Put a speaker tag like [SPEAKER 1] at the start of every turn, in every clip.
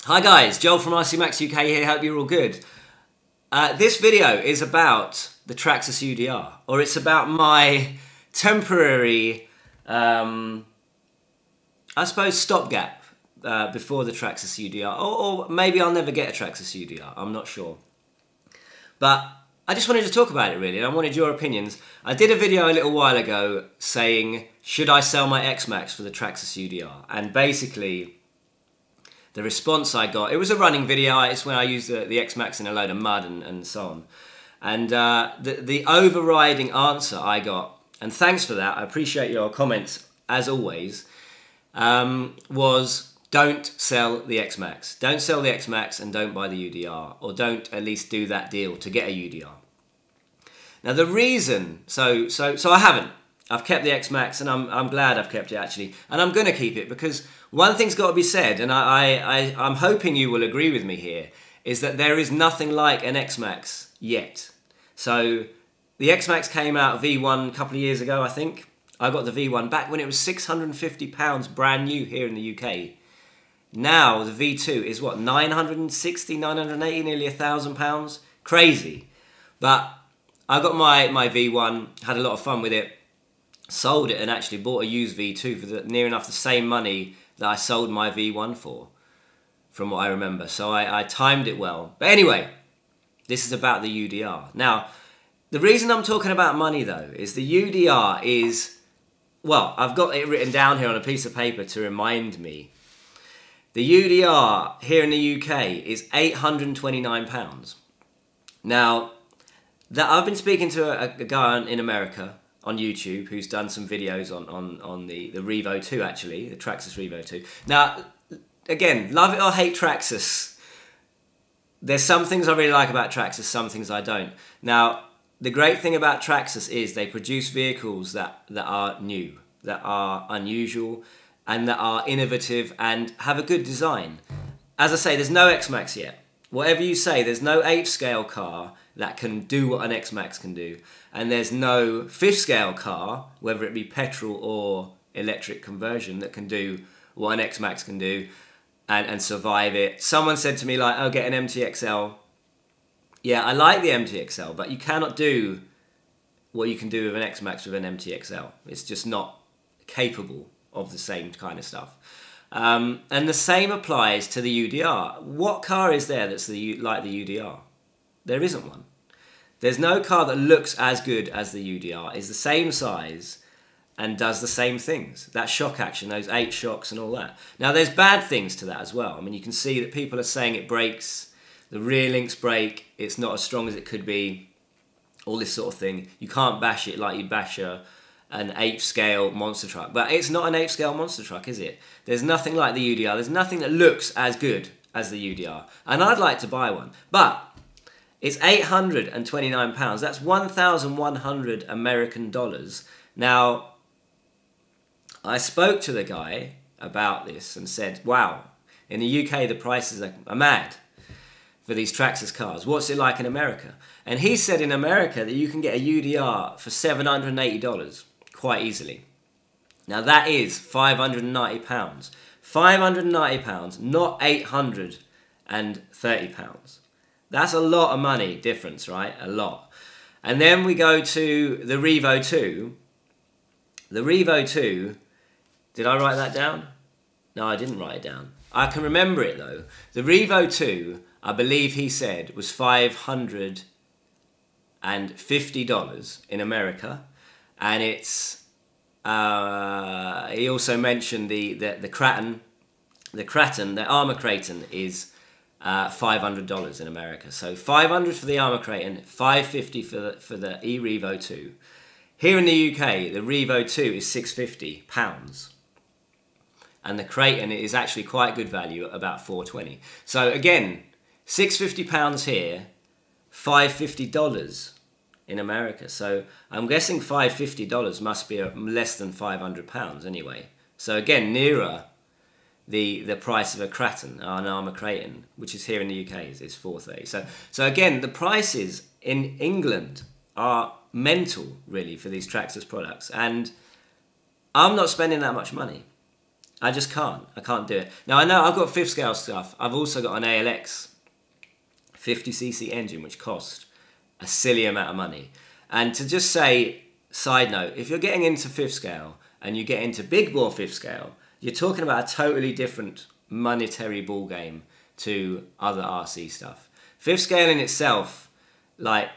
[SPEAKER 1] Hi guys, Joel from RC Max UK here, hope you're all good. This video is about the Traxxas UDR, or it's about my temporary, I suppose, stopgap before the Traxxas UDR, or maybe I'll never get a Traxxas UDR, I'm not sure. But I just wanted to talk about it really, and I wanted your opinions. I did a video a little while ago saying, should I sell my X-Max for the Traxxas UDR? And basically, the response I got, it was a running video, it's when I used the X-Max in a load of mud and so on. And the overriding answer I got, and thanks for that, I appreciate your comments as always, was don't sell the X-Max. Don't sell the X-Max and don't buy the UDR, or don't at least do that deal to get a UDR. Now the reason, so I haven't. I've kept the X-Max and I'm glad I've kept it actually. And I'm going to keep it because one thing's got to be said, and I'm hoping you will agree with me here, is that there is nothing like an X-Max yet. So the X-Max came out V1 a couple of years ago, I think. I got the V1 back when it was £650 brand new here in the UK. Now the V2 is what, 960, 980, nearly £1,000? Crazy. But I got my V1, had a lot of fun with it. Sold it and actually bought a used V2 for near enough the same money that I sold my V1 for, from what I remember. So I timed it well. But anyway, this is about the UDR. Now, the reason I'm talking about money though is the UDR is, well, I've got it written down here on a piece of paper to remind me. The UDR here in the UK is £829. Now, I've been speaking to a guy in America on YouTube who's done some videos on the Revo 2 actually, the Traxxas Revo 2. Now, again, love it or hate Traxxas, there's some things I really like about Traxxas, some things I don't. Now, the great thing about Traxxas is they produce vehicles that are new, that are unusual, and that are innovative and have a good design. As I say, there's no X-Max yet. Whatever you say, there's no 8th scale car that can do what an X-Max can do. And there's no 5th scale car, whether it be petrol or electric conversion, that can do what an X-Max can do and survive it. Someone said to me like, oh, get an MTXL. Yeah, I like the MTXL, but you cannot do what you can do with an X-Max with an MTXL. It's just not capable of the same kind of stuff. And the same applies to the UDR. What car is there that's like the UDR? There isn't one. There's no car that looks as good as the UDR, is the same size, and does the same things. That shock action, those 8 shocks and all that. Now there's bad things to that as well. I mean, you can see that people are saying it breaks, the rear links break, it's not as strong as it could be, all this sort of thing. You can't bash it like you bash an 8th scale monster truck. But it's not an 8th scale monster truck, is it? There's nothing like the UDR. There's nothing that looks as good as the UDR. And I'd like to buy one. But it's £829. That's 1,100 American dollars. Now, I spoke to the guy about this and said, wow, in the UK the prices are mad for these Traxxas cars. What's it like in America? And he said in America that you can get a UDR for $780 quite easily. Now that is £590. £590, not £830. That's a lot of money difference, right? A lot. And then we go to the Revo 2. The Revo 2, did I write that down? No, I didn't write it down. I can remember it though. The Revo 2, I believe he said, was $550 in America. And it's, he also mentioned the Kraton, the Armour Kraton is $500 in America. So $500 for the Armour Kraton, $550 for the e-Revo 2. Here in the UK, the Revo 2 is £650. And the Kraton is actually quite good value at about $420. So again, £650 here, $550 in America. So I'm guessing $550 must be less than £500 anyway. So again, nearer the price of a Kraton, an Armour Kraton, which is here in the UK, is $430. So again, the prices in England are mental, really, for these Traxxas products. And I'm not spending that much money. I just can't. I can't do it. Now, I know I've got 5th scale stuff. I've also got an ALX 50cc engine, which cost a silly amount of money. And to just say, side note, if you're getting into 5th scale and you get into big bore 5th scale, you're talking about a totally different monetary ball game to other RC stuff. 5th scale in itself, like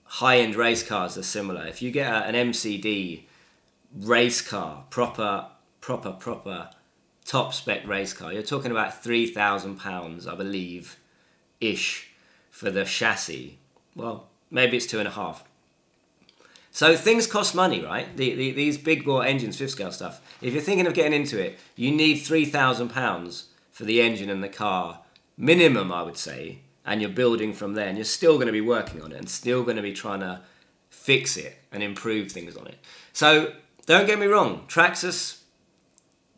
[SPEAKER 1] high-end race cars are similar. If you get an MCD race car, proper top spec race car, you're talking about £3,000, I believe, ish for the chassis. Well, maybe it's 2.5. So things cost money, right? These big bore engines, 5th scale stuff. If you're thinking of getting into it, you need £3,000 for the engine and the car, minimum, I would say. And you're building from there, and you're still going to be working on it, and still going to be trying to fix it and improve things on it. So don't get me wrong, Traxxas,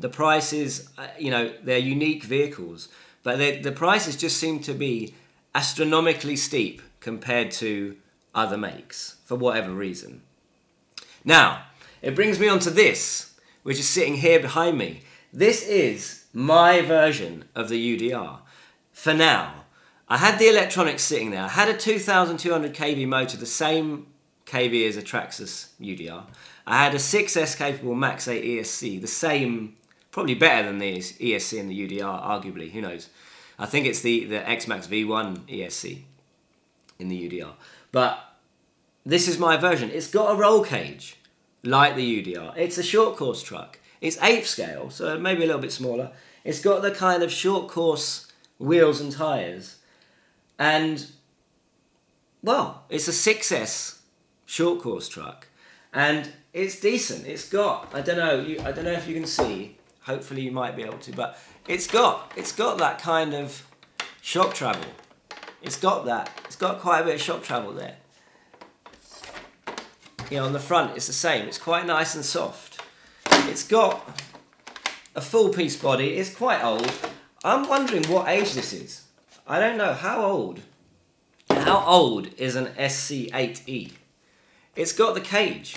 [SPEAKER 1] the prices, they're unique vehicles, but the prices just seem to be astronomically steep compared to other makes for whatever reason. Now, it brings me on to this, which is sitting here behind me. This is my version of the UDR. For now, I had the electronics sitting there. I had a 2,200 kV motor, the same kV as a Traxxas UDR. I had a 6S capable Max 8 ESC, the same, probably better than the ESC and the UDR, arguably, who knows. I think it's the X-Max V1 ESC in the UDR. But this is my version. It's got a roll cage, like the UDR. It's a short course truck. It's 8th scale, so maybe a little bit smaller. It's got the kind of short course wheels and tyres. And, well, it's a 6S short course truck. And it's decent. It's got, I don't know if you can see, hopefully you might be able to, but it's got that kind of shock travel. It's got that. It's got quite a bit of shock travel there. On the front it's the same. It's quite nice and soft. It's got a full piece body. It's quite old. I'm wondering what age this is. I don't know. How old is an SC8E? It's got the cage.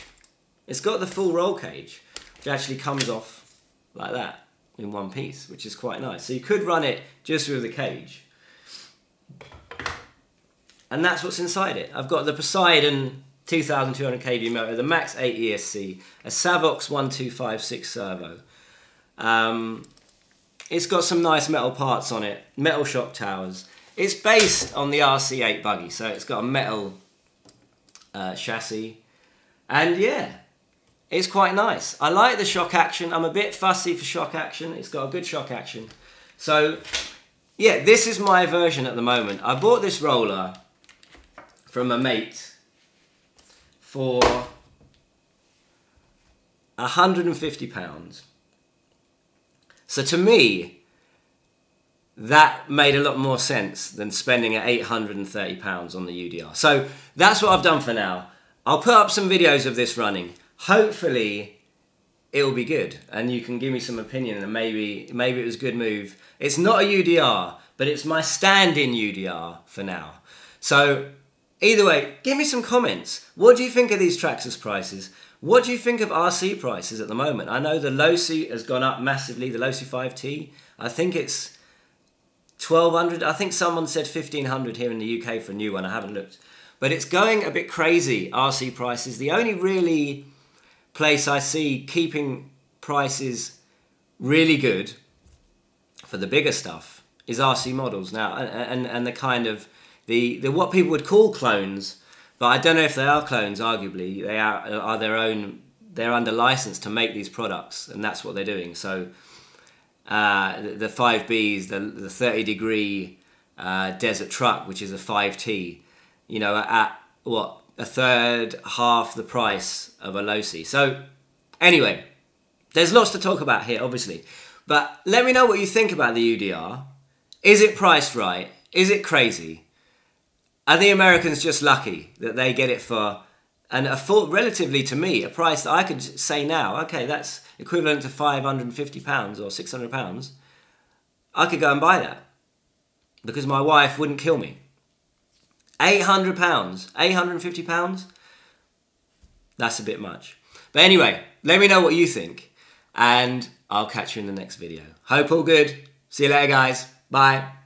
[SPEAKER 1] It's got the full roll cage, which actually comes off like that in one piece, which is quite nice. So you could run it just with the cage. And that's what's inside it. I've got the Poseidon 2,200 kV motor, the Max 8 ESC, a Savox 1256 servo. It's got some nice metal parts on it, metal shock towers. It's based on the RC8 buggy, so it's got a metal chassis. And yeah, it's quite nice. I like the shock action. I'm a bit fussy for shock action. It's got a good shock action. So yeah, this is my version at the moment. I bought this roller from a mate for £150. So to me, that made a lot more sense than spending £830 on the UDR. So that's what I've done for now. I'll put up some videos of this running. Hopefully it will be good and you can give me some opinion and maybe it was a good move. It's not a UDR, but it's my stand-in UDR for now. So either way, give me some comments. What do you think of these Traxxas prices? What do you think of RC prices at the moment? I know the Losi has gone up massively, the Losi 5T. I think it's 1,200. I think someone said 1,500 here in the UK for a new one. I haven't looked. But it's going a bit crazy, RC prices. The only really place I see keeping prices really good for the bigger stuff is RC models now. And the kind of, the what people would call clones, but I don't know if they are clones, arguably. They are their own, they're under license to make these products, and that's what they're doing. So the 5Bs, the 30 degree desert truck, which is a 5T, at what, a third, half the price of a Losi. So anyway, there's lots to talk about here, obviously. But let me know what you think about the UDR. Is it priced right? Is it crazy? Are the Americans just lucky that they get it for, and relatively to me, a price that I could say now, okay, that's equivalent to £550 or £600. I could go and buy that because my wife wouldn't kill me. £800, £850? That's a bit much. But anyway, let me know what you think. And I'll catch you in the next video. Hope all good. See you later, guys. Bye.